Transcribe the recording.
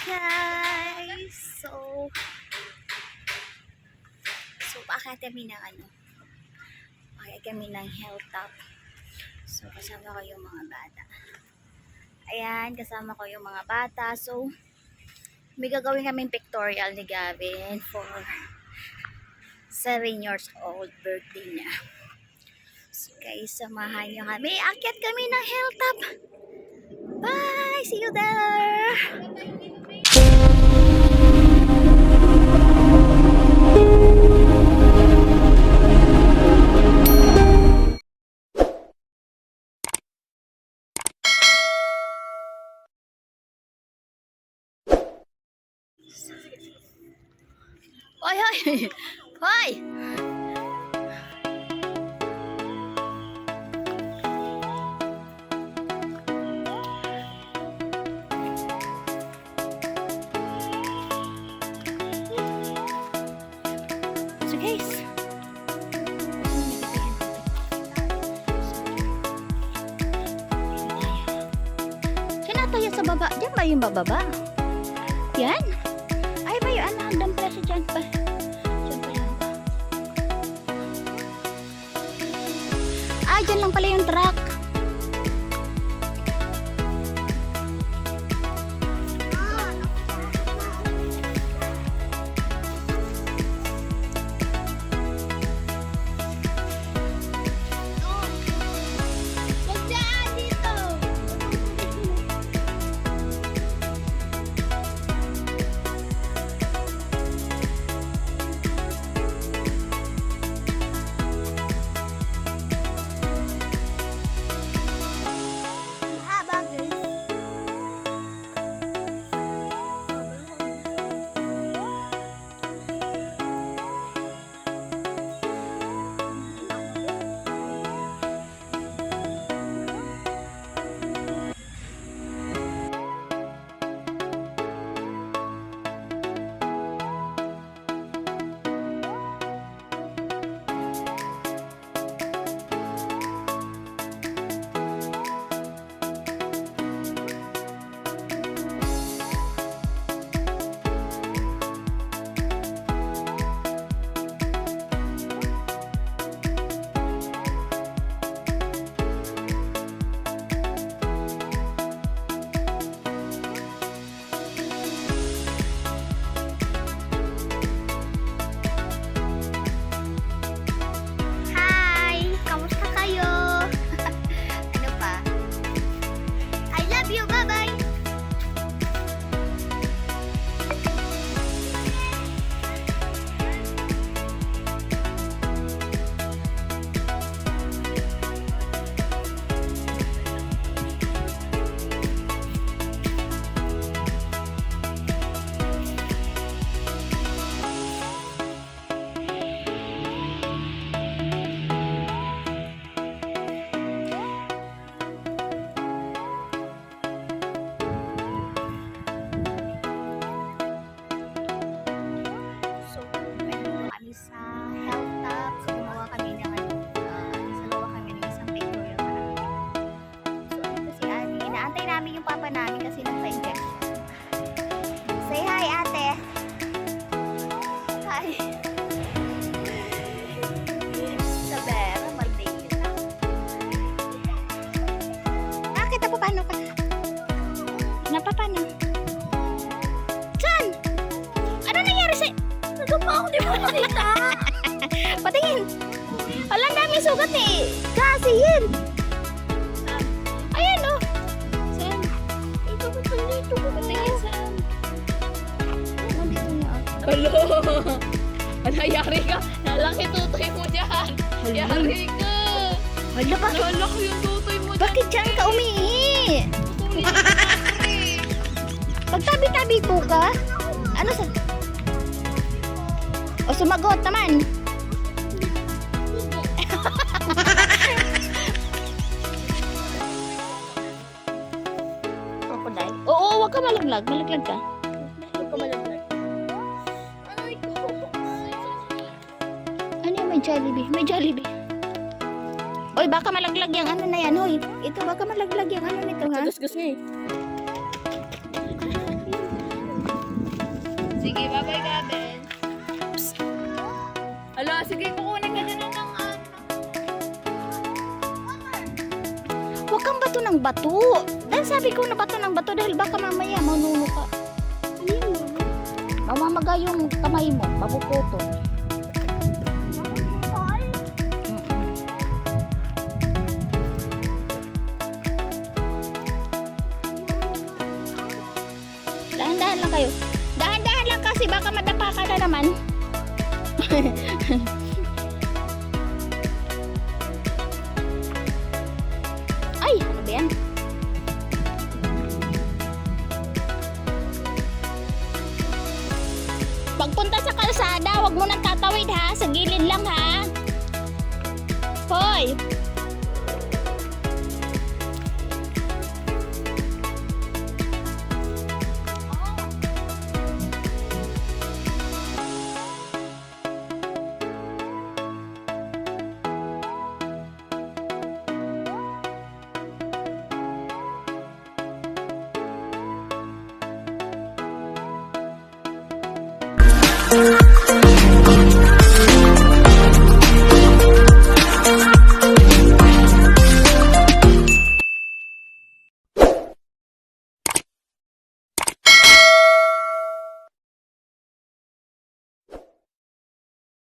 guys! So bakit kami ng bakit kami ng hilltop. So kasama ko yung mga bata. Ayan, kasama ko yung mga bata. So may gagawin kaming pictorial ni Gavin for 7 years old birthday niya. So guys, samahan nyo kami. Akyat kami ng hilltop. Bye! See you there! Hoy, hoy! Hoy! So guys, saan tayo sa baba? Diyan ba yung bababa? Yan? Ay ba yung hagdan pala sa dyan pa? Dyan pa yan ba? Ah, dyan lang pala yung truck. Sa hilltop, so gumawa kami ng isagawa kami ng isang pictorial para so ito si Ate, inaantay namin yung papa namin kasi nagpa-injection. Say hi ate. Hi. Sabera, maldito ka. Bakit na paano ka? Napapano? Saan? Ano nangyari sa'yo? Nagapa ako, di ba nakita? Patingin. Wala daming sugat eh. Kasi yun. Ayan o. Saan? Ito ko dito ko. Patingin saan? Nandito niya. Hello! Yari ka. Nalaki tutoy mo dyan. Yari ka. Hala ba? Nalaki yung tutoy mo dyan. Bakit dyan ka umihi? Tutuloy ka na rin. Pagtabi-tabi po ka? Ano sa... O sumagot naman. Crocodile? Oo, wag ka malaglag. Malaglag ka. Wag ka malaglag. Ano yung may Jollibee? May Jollibee. Oy, baka malaglag yung ano na yan. Hoy, ito baka malaglag yung ano nito ha. Gus-gus nga eh. Sige, bye-bye, Gaben. Hala, sige, kukunin ka na ng Huwag kang bato ng bato. Dahil sabi ko na bato ng bato dahil baka mamaya manuno ka. Mamamaga yung kamay mo, mapuputo. Dahan-dahan lang kayo. Dahan-dahan lang kasi baka madapa ka na naman. Ay, ano ba yan? Pagpunta sa kalsada, wag mo nang tatawid ha. Sa gilid lang ha. Hoy! Thank